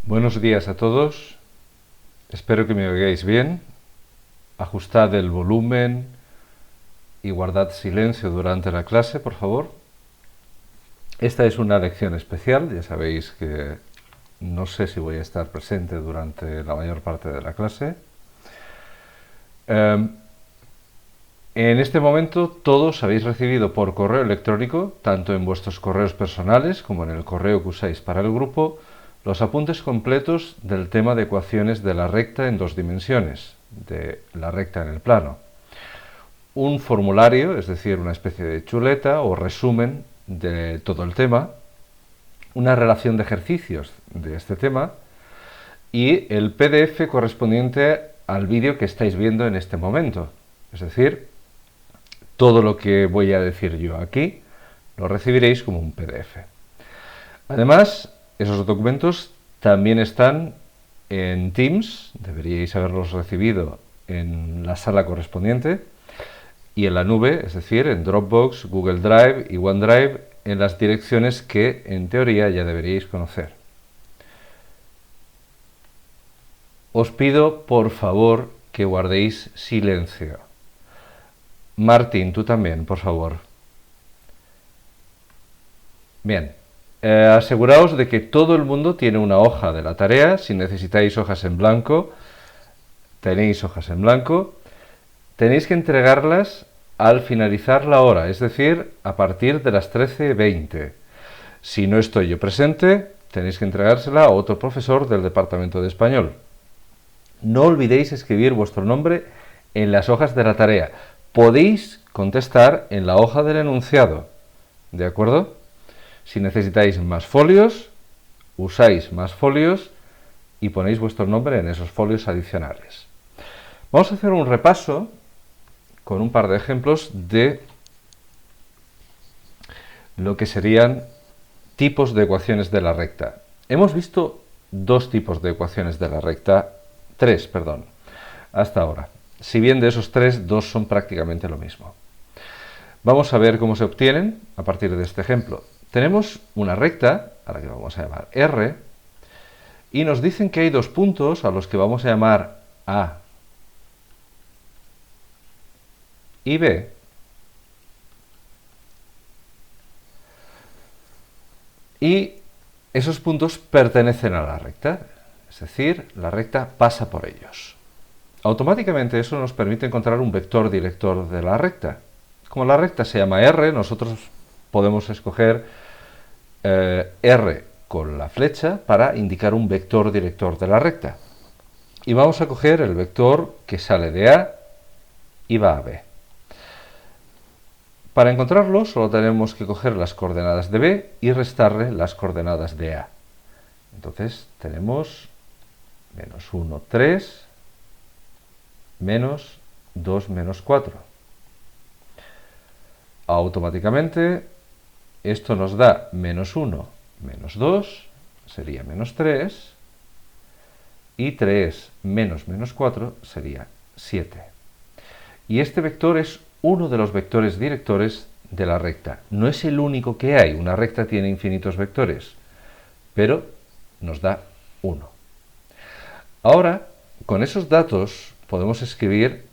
Buenos días a todos, espero que me oigáis bien. Ajustad el volumen y guardad silencio durante la clase, por favor. Esta es una lección especial, ya sabéis que no sé si voy a estar presente durante la mayor parte de la clase. En este momento todos habéis recibido por correo electrónico, tanto en vuestros correos personales como en el correo que usáis para el grupo, los apuntes completos del tema de ecuaciones de la recta en dos dimensiones, de la recta en el plano. Un formulario, es decir, una especie de chuleta o resumen de todo el tema, una relación de ejercicios de este tema y el PDF correspondiente al vídeo que estáis viendo en este momento. Es decir, todo lo que voy a decir yo aquí lo recibiréis como un PDF. Además, esos documentos también están en Teams, deberíais haberlos recibido en la sala correspondiente, y en la nube, es decir, en Dropbox, Google Drive y OneDrive, en las direcciones que en teoría ya deberíais conocer. Os pido, por favor, que guardéis silencio. Martín, tú también, por favor. Bien, aseguraos de que todo el mundo tiene una hoja de la tarea. Si necesitáis hojas en blanco, tenéis hojas en blanco. Tenéis que entregarlas al finalizar la hora, es decir, a partir de las 13:20. Si no estoy yo presente, tenéis que entregársela a otro profesor del departamento de español. No olvidéis escribir vuestro nombre en las hojas de la tarea. Podéis contestar en la hoja del enunciado, ¿de acuerdo? Si necesitáis más folios, usáis más folios y ponéis vuestro nombre en esos folios adicionales. Vamos a hacer un repaso con un par de ejemplos de lo que serían tipos de ecuaciones de la recta. Hemos visto dos tipos de ecuaciones de la recta, perdón, hasta ahora. Si bien de esos tres, dos son prácticamente lo mismo. Vamos a ver cómo se obtienen a partir de este ejemplo. Tenemos una recta, a la que vamos a llamar R, y nos dicen que hay dos puntos a los que vamos a llamar A y B, y esos puntos pertenecen a la recta, es decir, la recta pasa por ellos. Automáticamente eso nos permite encontrar un vector director de la recta. Como la recta se llama R, nosotros podemos escoger R con la flecha para indicar un vector director de la recta. Y vamos a coger el vector que sale de A y va a B. Para encontrarlo solo tenemos que coger las coordenadas de B y restarle las coordenadas de A. Entonces tenemos menos 1, 3, menos 2, menos 4. Automáticamente esto nos da menos 1, menos 2, sería menos 3, y 3 menos menos 4 sería 7. Y este vector es uno de los vectores directores de la recta. No es el único que hay, una recta tiene infinitos vectores, pero nos da 1. Ahora, con esos datos podemos escribir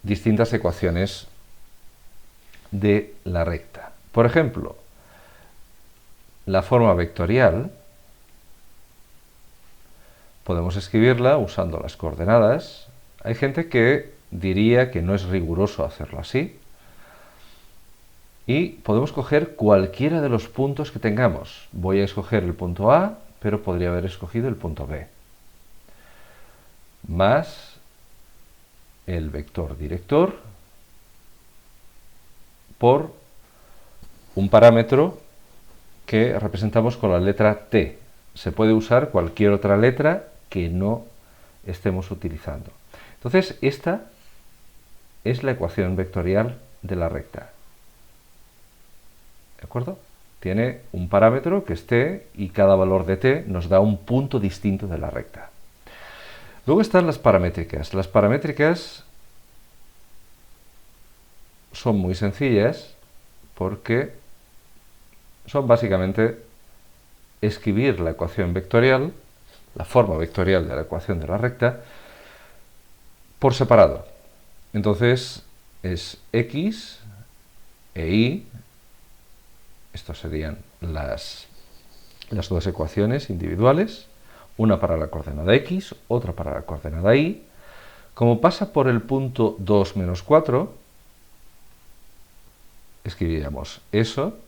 distintas ecuaciones de la recta. Por ejemplo, la forma vectorial podemos escribirla usando las coordenadas. Hay gente que diría que no es riguroso hacerlo así. Y podemos coger cualquiera de los puntos que tengamos. Voy a escoger el punto A, pero podría haber escogido el punto B. Más el vector director por un parámetro que representamos con la letra T. Se puede usar cualquier otra letra que no estemos utilizando. Entonces, esta es la ecuación vectorial de la recta. ¿De acuerdo? Tiene un parámetro que es T y cada valor de T nos da un punto distinto de la recta. Luego están las paramétricas. Las paramétricas son muy sencillas porque son básicamente escribir la ecuación vectorial la forma vectorial de la ecuación de la recta, por separado. Entonces es x e y, estas serían las dos ecuaciones individuales, una para la coordenada x, otra para la coordenada y. Como pasa por el punto 2 menos 4, escribiríamos eso,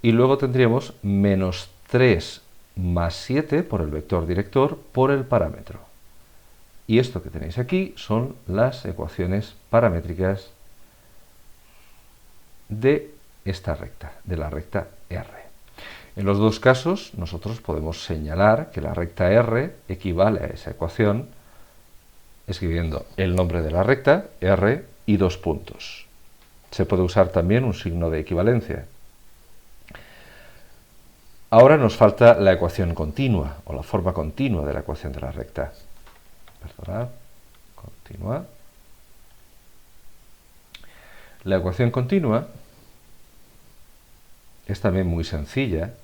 y luego tendríamos menos 3 más 7 por el vector director por el parámetro. Y esto que tenéis aquí son las ecuaciones paramétricas de esta recta, de la recta R. En los dos casos nosotros podemos señalar que la recta R equivale a esa ecuación escribiendo el nombre de la recta, R, y 2 puntos. Se puede usar también un signo de equivalencia. Ahora nos falta la ecuación continua, o la forma continua de la ecuación de la recta. Perdonad, continua. La ecuación continua es también muy sencilla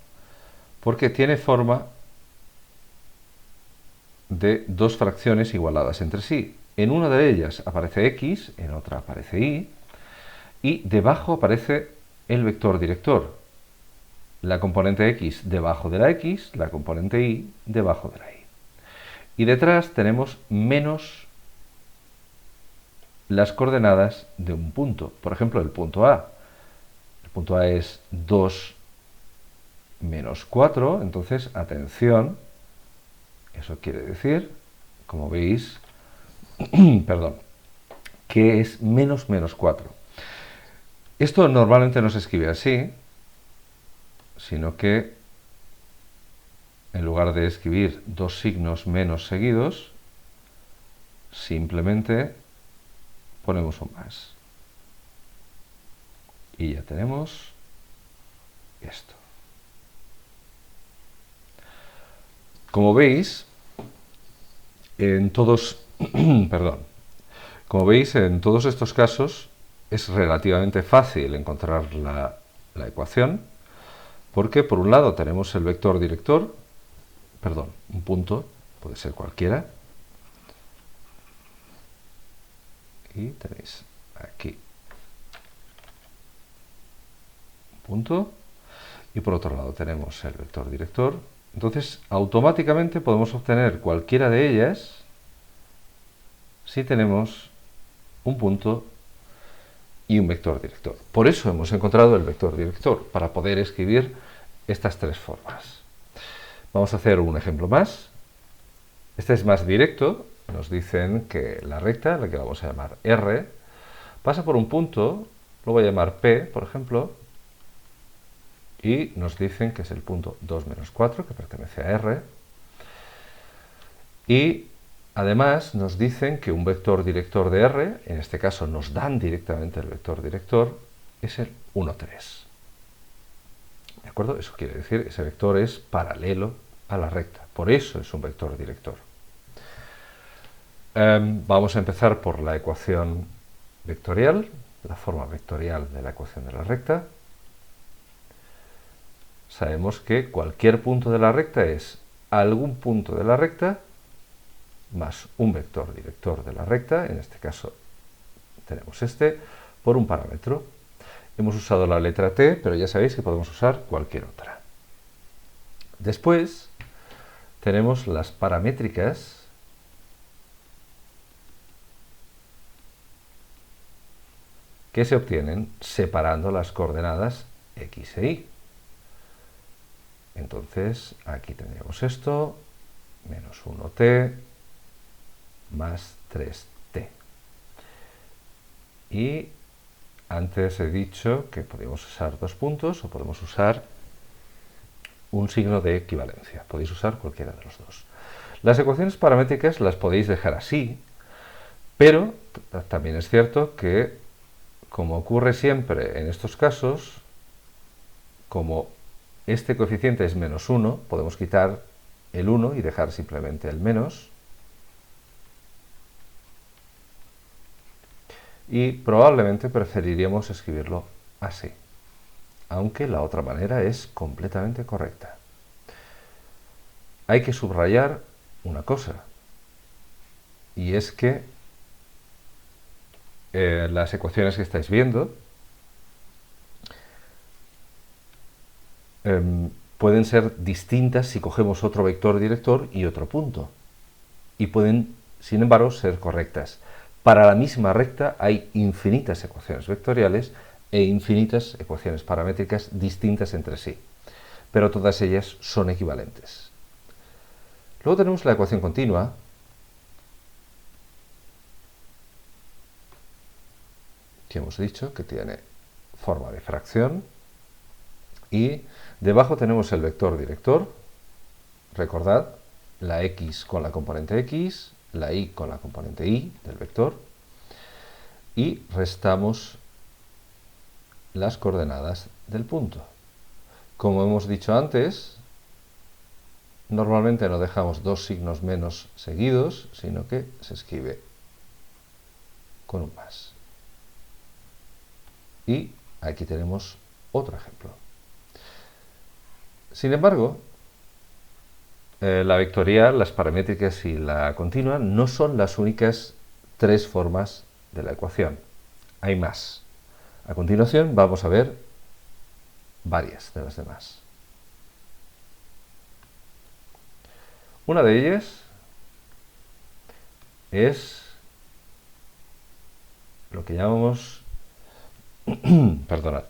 porque tiene forma de dos fracciones igualadas entre sí. En una de ellas aparece x, en otra aparece y debajo aparece el vector director. La componente x debajo de la x, la componente y debajo de la y. Y detrás tenemos menos las coordenadas de un punto. Por ejemplo, el punto A. El punto A es 2 menos 4, entonces, atención, eso quiere decir, como veis, perdón, que es menos 4. Esto normalmente no se escribe así, sino que en lugar de escribir dos signos menos seguidos, simplemente ponemos un más. Y ya tenemos esto. Como veis, en todos, como veis, en todos estos casos es relativamente fácil encontrar la ecuación, porque por un lado tenemos el vector director, un punto, puede ser cualquiera, y tenéis aquí un punto, y por otro lado tenemos el vector director. Entonces, automáticamente podemos obtener cualquiera de ellas si tenemos un punto y un vector director. Por eso hemos encontrado el vector director, para poder escribir estas tres formas. Vamos a hacer un ejemplo más. Este es más directo. Nos dicen que la recta, la que vamos a llamar R, pasa por un punto, lo voy a llamar P, por ejemplo, y nos dicen que es el punto 2 menos 4, que pertenece a R, y además nos dicen que un vector director de R, en este caso nos dan directamente el vector director, es el 1, 3. ¿De acuerdo? Eso quiere decir que ese vector es paralelo a la recta, por eso es un vector director. Vamos a empezar por la ecuación vectorial, la forma vectorial de la ecuación de la recta. Sabemos que cualquier punto de la recta es algún punto de la recta más un vector director de la recta, en este caso tenemos este, por un parámetro. Hemos usado la letra t, pero ya sabéis que podemos usar cualquier otra. Después tenemos las paramétricas que se obtienen separando las coordenadas x e y. Entonces, aquí tendríamos esto, menos 1t más 3t. Y antes he dicho que podemos usar dos puntos o podemos usar un signo de equivalencia. Podéis usar cualquiera de los dos. Las ecuaciones paramétricas las podéis dejar así, pero también es cierto que, como ocurre siempre en estos casos, como este coeficiente es menos 1, podemos quitar el 1 y dejar simplemente el menos. Y probablemente preferiríamos escribirlo así, aunque la otra manera es completamente correcta. hay que subrayar una cosa, y es que las ecuaciones que estáis viendo pueden ser distintas si cogemos otro vector director y otro punto, y pueden, sin embargo, ser correctas. Para la misma recta hay infinitas ecuaciones vectoriales e infinitas ecuaciones paramétricas distintas entre sí, pero todas ellas son equivalentes. Luego tenemos la ecuación continua, que hemos dicho que tiene forma de fracción, y debajo tenemos el vector director. Recordad, la x con la componente x, la y con la componente y del vector, y restamos las coordenadas del punto. Como hemos dicho antes, normalmente no dejamos dos signos menos seguidos, sino que se escribe con un más. Y aquí tenemos otro ejemplo. Sin embargo, la vectorial, las paramétricas y la continua no son las únicas tres formas de la ecuación. Hay más. A continuación vamos a ver varias de las demás. Una de ellas es lo que llamamos perdonad,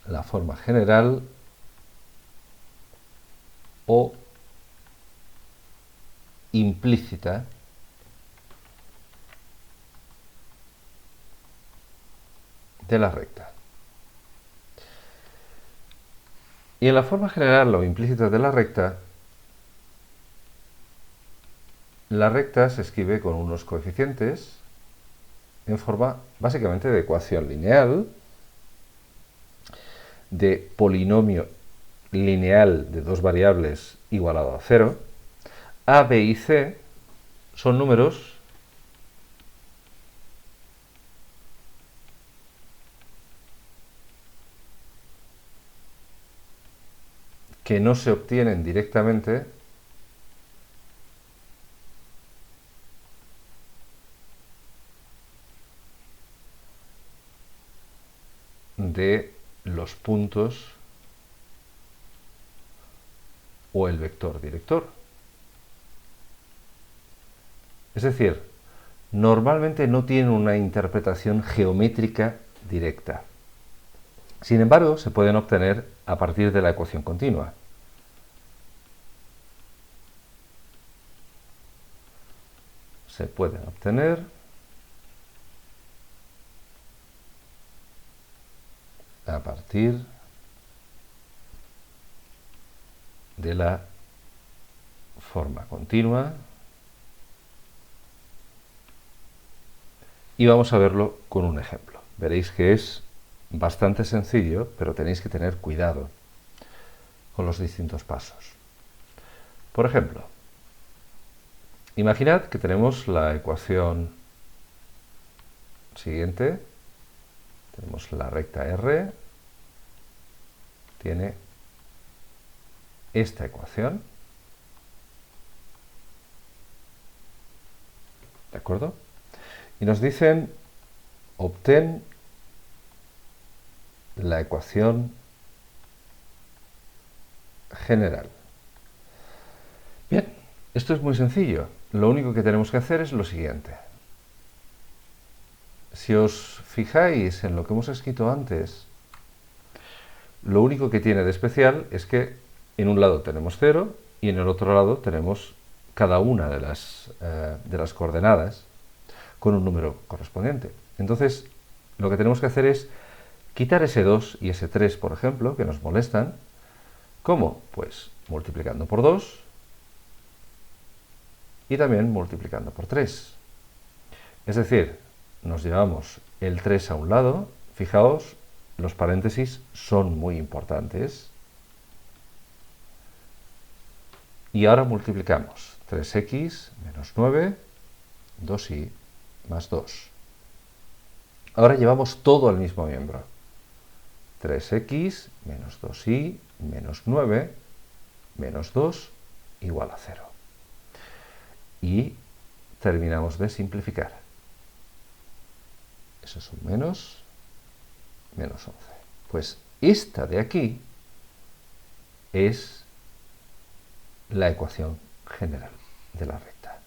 la forma general o implícita de la recta. Y en la forma general o implícita de la recta se escribe con unos coeficientes en forma básicamente de ecuación lineal, de polinomio lineal de dos variables igualado a 0. A, B y C son números que no se obtienen directamente de los puntos o el vector director. Es decir, normalmente no tienen una interpretación geométrica directa. Sin embargo, se pueden obtener a partir de la ecuación continua. Se pueden obtener a partir de la forma continua, y vamos a verlo con un ejemplo. Veréis que es bastante sencillo, pero tenéis que tener cuidado con los distintos pasos. Por ejemplo, imaginad que tenemos la ecuación siguiente. Tenemos la recta R, tiene esta ecuación, ¿de acuerdo? Y nos dicen, obtén la ecuación general. Bien, esto es muy sencillo. Lo único que tenemos que hacer es lo siguiente. Si os fijáis en lo que hemos escrito antes, lo único que tiene de especial es que en un lado tenemos 0 y en el otro lado tenemos cada una de las coordenadas con un número correspondiente. Entonces, lo que tenemos que hacer es quitar ese 2 y ese 3, por ejemplo, que nos molestan. ¿Cómo? Pues multiplicando por 2 y también multiplicando por 3. Es decir, nos llevamos el 3 a un lado. Fijaos, los paréntesis son muy importantes. Y ahora multiplicamos 3x menos 9, 2y más 2. Ahora llevamos todo al mismo miembro. 3x menos 2y menos 9 menos 2 igual a 0. Y terminamos de simplificar. Eso es un menos 11. Pues esta de aquí es la ecuación general de la recta.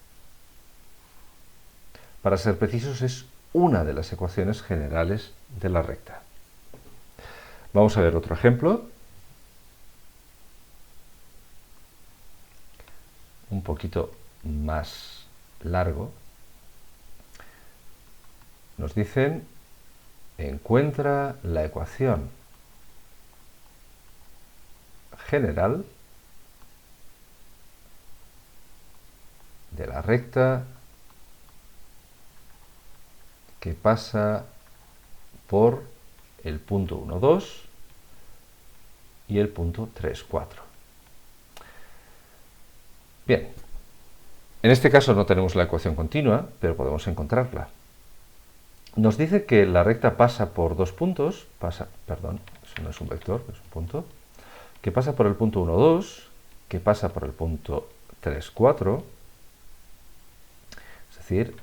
Para ser precisos, es una de las ecuaciones generales de la recta. Vamos a ver otro ejemplo. Un poquito más largo. Nos dicen, encuentra la ecuación general de la recta que pasa por el punto 1, 2 y el punto 3, 4. Bien, en este caso no tenemos la ecuación continua, pero podemos encontrarla. Nos dice que la recta pasa por dos puntos, perdón, eso no es un vector, es un punto, que pasa por el punto 1, 2, que pasa por el punto 3, 4, es decir,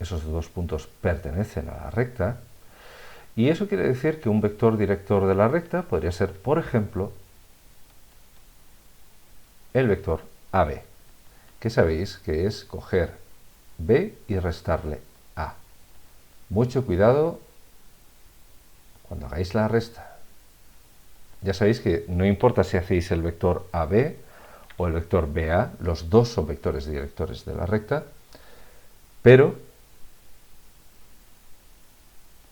esos dos puntos pertenecen a la recta, y eso quiere decir que un vector director de la recta podría ser, por ejemplo, el vector AB, que sabéis que es coger B y restarle A. Mucho cuidado cuando hagáis la resta. Ya sabéis que no importa si hacéis el vector AB o el vector BA, los dos son vectores directores de la recta, pero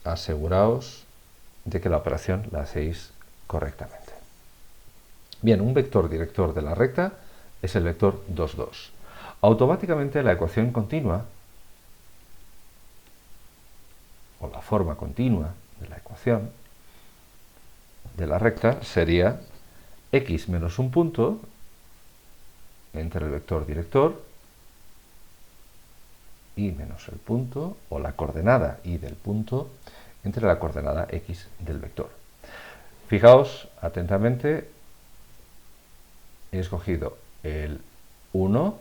aseguraos de que la operación la hacéis correctamente. Bien, un vector director de la recta es el vector 2, 2. Automáticamente la ecuación continua, o la forma continua de la ecuación de la recta, sería x menos un punto entre el vector director y menos el punto, o la coordenada y del punto, entre la coordenada x del vector. Fijaos atentamente, he escogido el 1,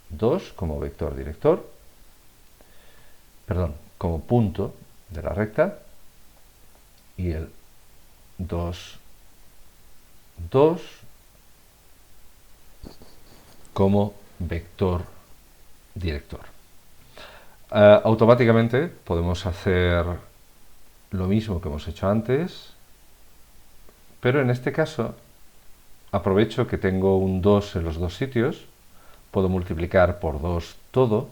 2 como vector director, perdón, como punto de la recta, y el 2, 2 como vector director. Automáticamente podemos hacer lo mismo que hemos hecho antes, pero en este caso aprovecho que tengo un 2 en los dos sitios, puedo multiplicar por 2 todo,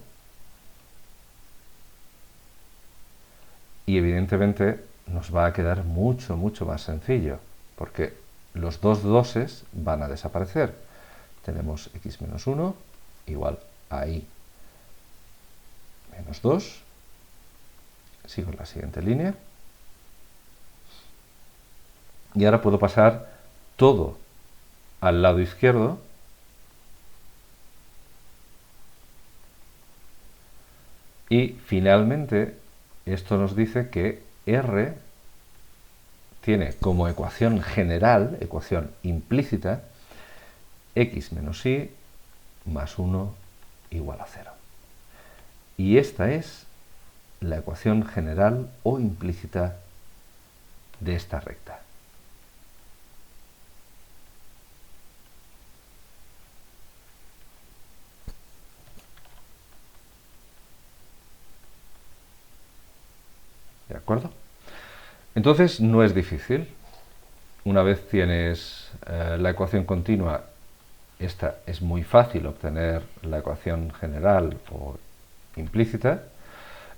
y evidentemente nos va a quedar mucho más sencillo, porque los dos doses van a desaparecer. Tenemos x menos 1 igual a y menos 2. Sigo en la siguiente línea. Y ahora puedo pasar todo al lado izquierdo. Y finalmente esto nos dice que R tiene como ecuación general, ecuación implícita, x menos y más 1 igual a 0. Y esta es la ecuación general o implícita de esta recta. ¿De acuerdo? Entonces no es difícil. Una vez tienes la ecuación continua, esta es muy fácil obtener la ecuación general o implícita,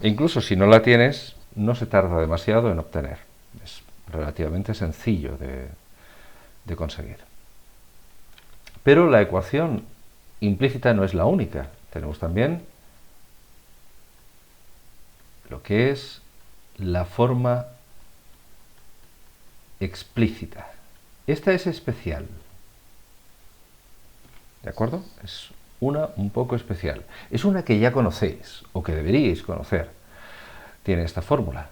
e incluso si no la tienes, no se tarda demasiado en obtener. Es relativamente sencillo de conseguir. Pero la ecuación implícita no es la única. Tenemos también lo que es la forma explícita. Esta es especial. ¿De acuerdo? Es una un poco especial. Es una que ya conocéis, o que deberíais conocer. Tiene esta fórmula.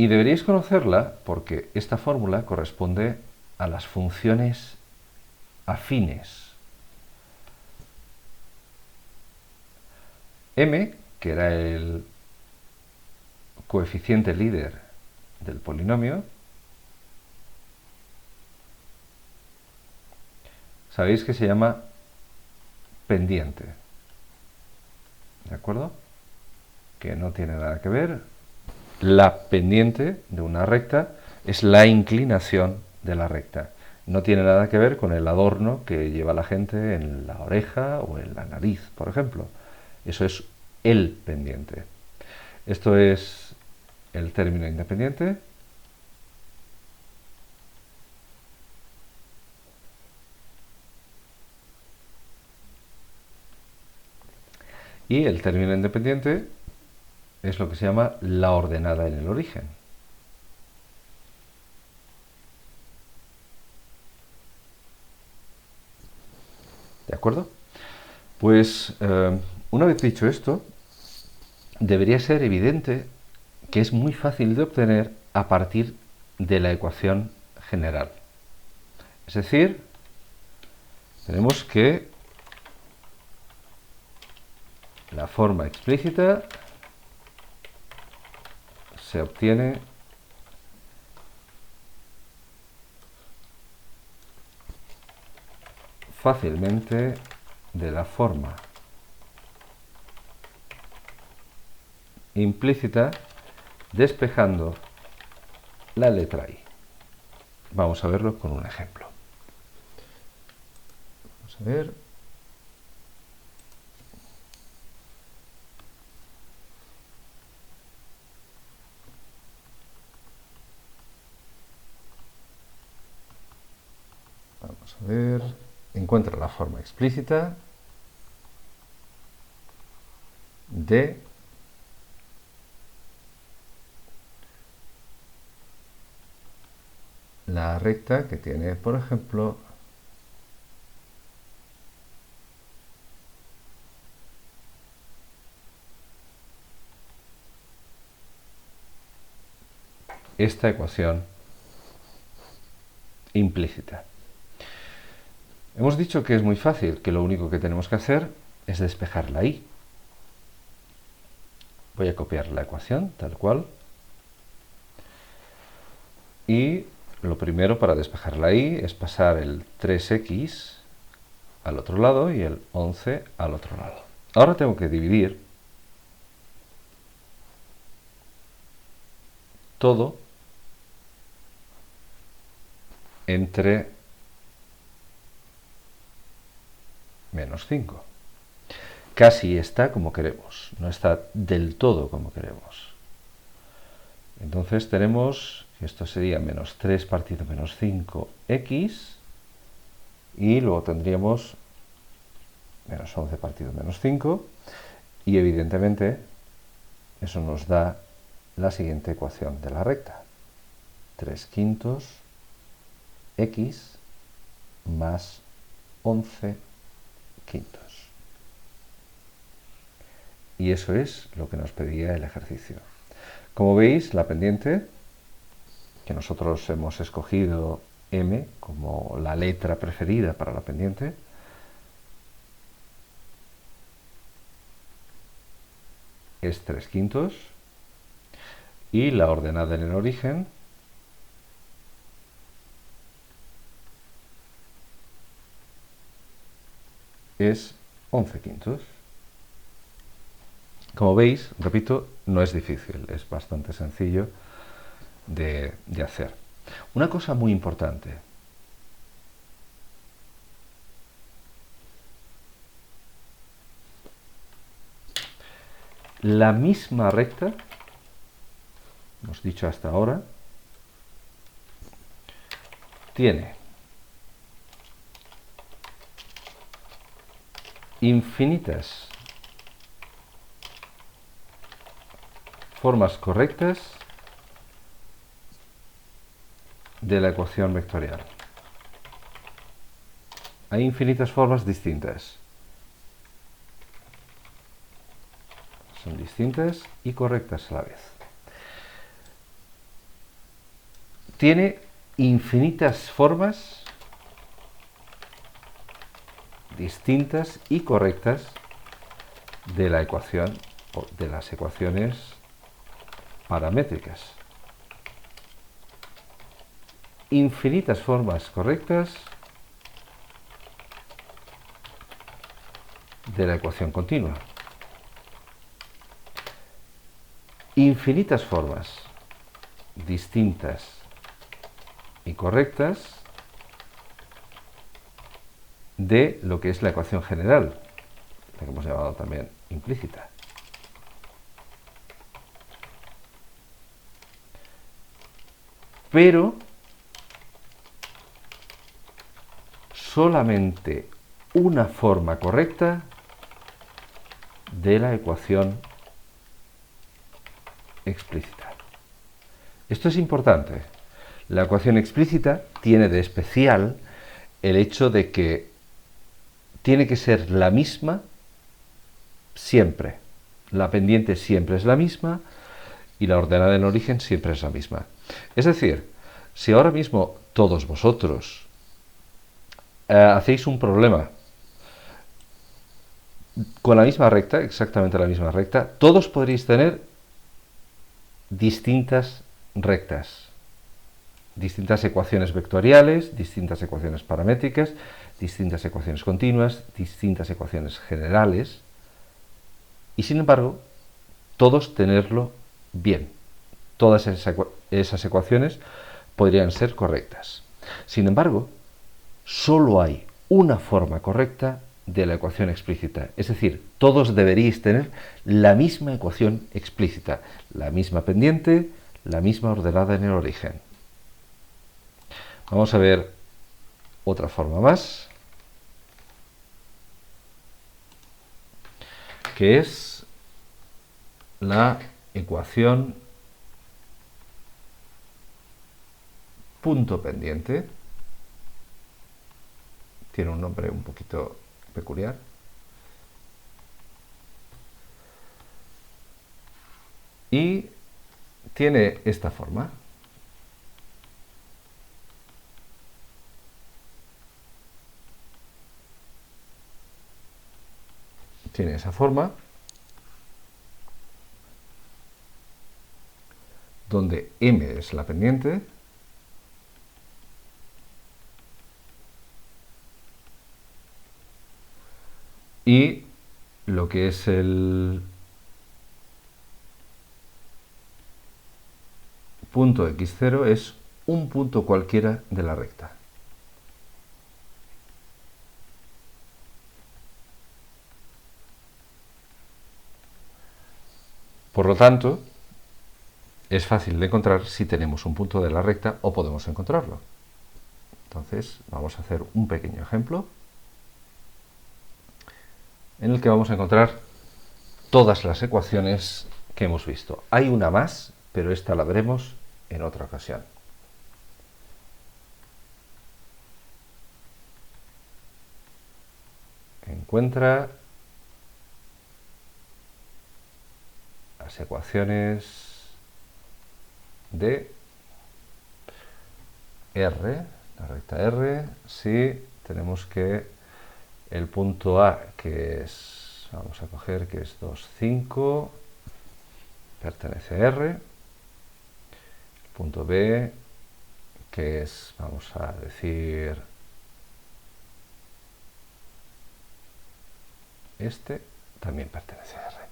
Y deberíais conocerla porque esta fórmula corresponde a las funciones afines. M, que era el coeficiente líder del polinomio, sabéis que se llama pendiente, ¿de acuerdo? Que no tiene nada que ver. La pendiente de una recta es la inclinación de la recta. No tiene nada que ver con el adorno que lleva la gente en la oreja o en la nariz, por ejemplo. Eso es el pendiente. Esto es el término independiente. Y el término independiente es lo que se llama la ordenada en el origen. ¿De acuerdo? Pues una vez dicho esto, debería ser evidente que es muy fácil de obtener a partir de la ecuación general. Es decir, tenemos que la forma explícita se obtiene fácilmente de la forma implícita despejando la letra I. Vamos a verlo con un ejemplo. Vamos a ver. Vamos a ver. Encuentra la forma explícita de la recta que tiene, por ejemplo, esta ecuación implícita. Hemos dicho que es muy fácil, que lo único que tenemos que hacer es despejar la I. Voy a copiar la ecuación tal cual. Y lo primero para despejar la I es pasar el 3x al otro lado y el 11 al otro lado. Ahora tengo que dividir todo entre menos 5. Casi está como queremos, no está del todo como queremos. Entonces tenemos, esto sería menos 3 partido menos 5x, y luego tendríamos menos 11 partido menos 5, y evidentemente eso nos da la siguiente ecuación de la recta. 3/5 x más 11/5. Y eso es lo que nos pedía el ejercicio. Como veis, la pendiente, que nosotros hemos escogido M como la letra preferida para la pendiente, es 3/5, y la ordenada en el origen es 11/5. Como veis, repito, no es difícil, es bastante sencillo de hacer. Una cosa muy importante. La misma recta, hemos dicho hasta ahora, tiene infinitas formas correctas de la ecuación vectorial. Hay infinitas formas distintas. Son distintas y correctas a la vez. tiene infinitas formas distintas y correctas de la ecuación o de las ecuaciones paramétricas. Infinitas formas correctas de la ecuación continua. Infinitas formas distintas y correctas de lo que es la ecuación general, la que hemos llamado también implícita. Pero solamente una forma correcta de la ecuación explícita. Esto es importante. La ecuación explícita tiene de especial el hecho de que tiene que ser la misma siempre. La pendiente siempre es la misma y la ordenada en origen siempre es la misma. Es decir, si ahora mismo todos vosotros hacéis un problema con la misma recta, exactamente la misma recta, todos podréis tener distintas rectas, distintas ecuaciones vectoriales, distintas ecuaciones paramétricas, distintas ecuaciones continuas, distintas ecuaciones generales, y sin embargo, todos tenerlo bien. Todas esas ecuaciones podrían ser correctas. Sin embargo, solo hay una forma correcta de la ecuación explícita. Es decir, todos deberíais tener la misma ecuación explícita, la misma pendiente, la misma ordenada en el origen. Vamos a ver otra forma más, que es la ecuación punto pendiente. Tiene un nombre un poquito peculiar. Y tiene esta forma. Tiene esa forma donde m es la pendiente y lo que es el punto x0 es un punto cualquiera de la recta. Por lo tanto, es fácil de encontrar si tenemos un punto de la recta o podemos encontrarlo. Entonces, vamos a hacer un pequeño ejemplo en el que vamos a encontrar todas las ecuaciones que hemos visto. Hay una más, pero esta la veremos en otra ocasión. Encuentra las ecuaciones de R, la recta R, si tenemos que el punto A, que es, vamos a coger que es 2, 5, pertenece a R, el punto B, que es, vamos a decir, este, también pertenece a R.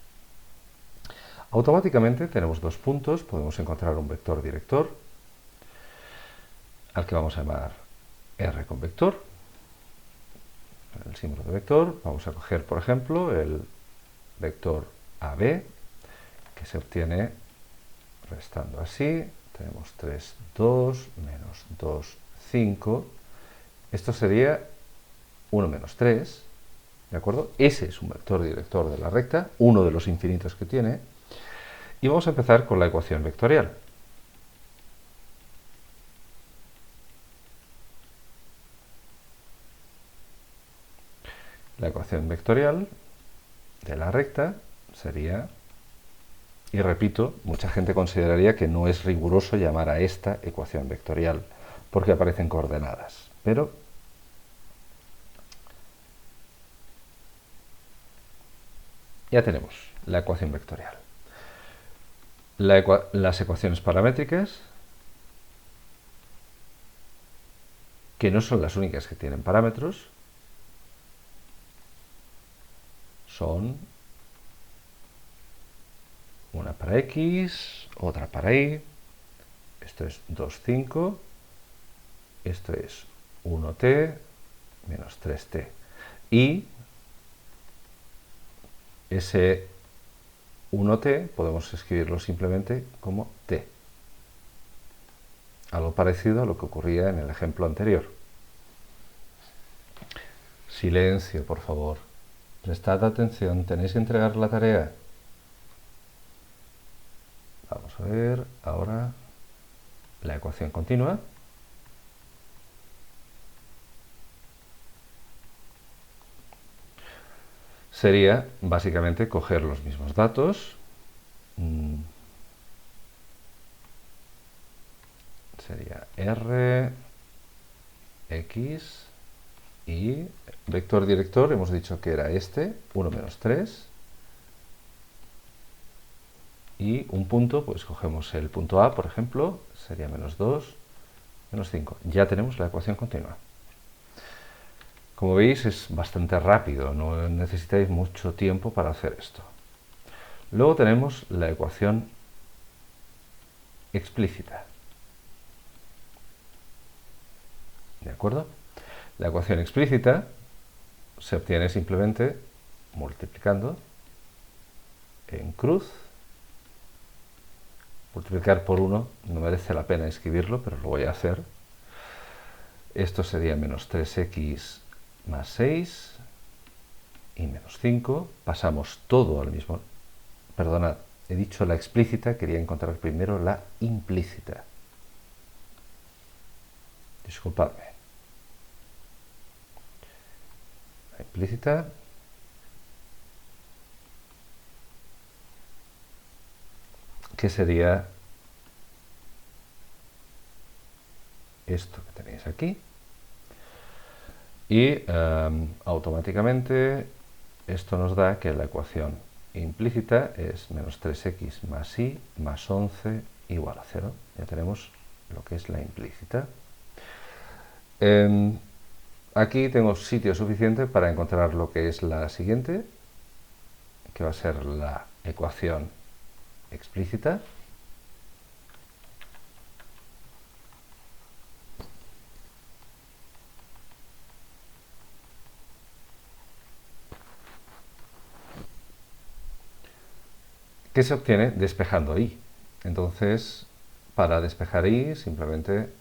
Automáticamente tenemos dos puntos, podemos encontrar un vector director, al que vamos a llamar R con vector, el símbolo de vector. Vamos a coger, por ejemplo, el vector AB, que se obtiene restando así. Tenemos 3, 2, menos 2, 5. Esto sería 1 menos 3, ¿de acuerdo? Ese es un vector director de la recta, uno de los infinitos que tiene. Y vamos a empezar con la ecuación vectorial. La ecuación vectorial de la recta sería Y repito, mucha gente consideraría que no es riguroso llamar a esta ecuación vectorial, porque aparecen coordenadas. Pero ya tenemos la ecuación vectorial. Las ecuaciones paramétricas, que no son las únicas que tienen parámetros, son una para x, otra para y. Esto es 2, 5. Esto es 1t menos 3t. Y ese 1t podemos escribirlo simplemente como t. Algo parecido a lo que ocurría en el ejemplo anterior. Silencio, por favor. Prestad atención, tenéis que entregar la tarea. Vamos a ver ahora la ecuación continua. Sería básicamente coger los mismos datos. Sería r, x y vector director, hemos dicho que era este, 1 menos 3. Y un punto, pues cogemos el punto A, por ejemplo, sería menos 2, menos 5. Ya tenemos la ecuación continua. Como veis, es bastante rápido, no necesitáis mucho tiempo para hacer esto. Luego tenemos la ecuación explícita. ¿De acuerdo? La ecuación explícita se obtiene simplemente multiplicando en cruz. Multiplicar por 1 no merece la pena escribirlo, pero lo voy a hacer. Esto sería menos 3x más 6 y menos 5. Pasamos todo al mismo... Perdonad, he dicho la explícita, quería encontrar primero la implícita. Disculpadme. La implícita... que sería esto que tenéis aquí. Y automáticamente esto nos da que la ecuación implícita es menos 3x más y más 11 igual a 0. Ya tenemos lo que es la implícita. Aquí tengo sitio suficiente para encontrar lo que es la siguiente, que va a ser la ecuación explícita. Que se obtiene despejando y. Entonces, para despejar y, simplemente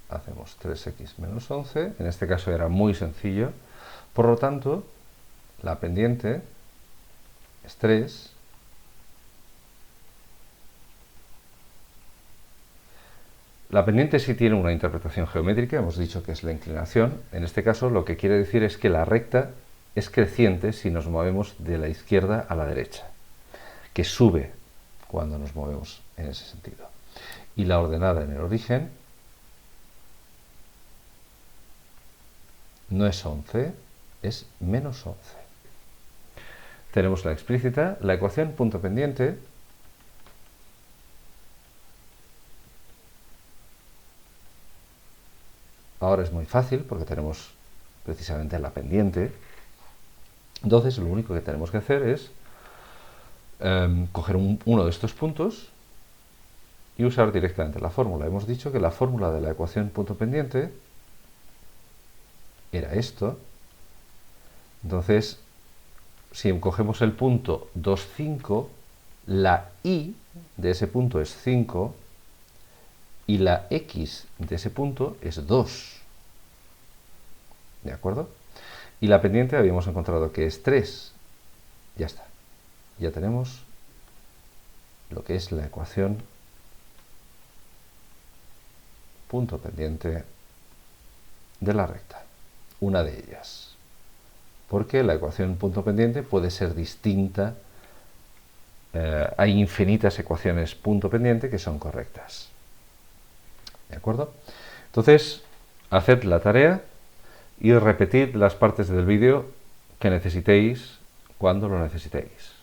hacemos 3x menos 11. En este caso era muy sencillo. Por lo tanto, la pendiente es 3. La pendiente sí tiene una interpretación geométrica, hemos dicho que es la inclinación. En este caso lo que quiere decir es que la recta es creciente si nos movemos de la izquierda a la derecha, que sube cuando nos movemos en ese sentido. Y la ordenada en el origen no es 11, es menos 11. Tenemos la explícita, la ecuación punto pendiente ahora es muy fácil porque tenemos precisamente la pendiente. Entonces lo único que tenemos que hacer es coger uno de estos puntos y usar directamente la fórmula. Hemos dicho que la fórmula de la ecuación punto pendiente era esto. Entonces, si cogemos el punto 2, 5, la y de ese punto es 5 y la x de ese punto es 2. ¿De acuerdo? Y la pendiente habíamos encontrado que es 3. Ya está. Ya tenemos lo que es la ecuación punto pendiente de la recta. Una de ellas. Porque la ecuación punto pendiente puede ser distinta hay infinitas ecuaciones punto pendiente que son correctas. ¿De acuerdo? Entonces, haced la tarea y repetid las partes del vídeo que necesitéis cuando lo necesitéis.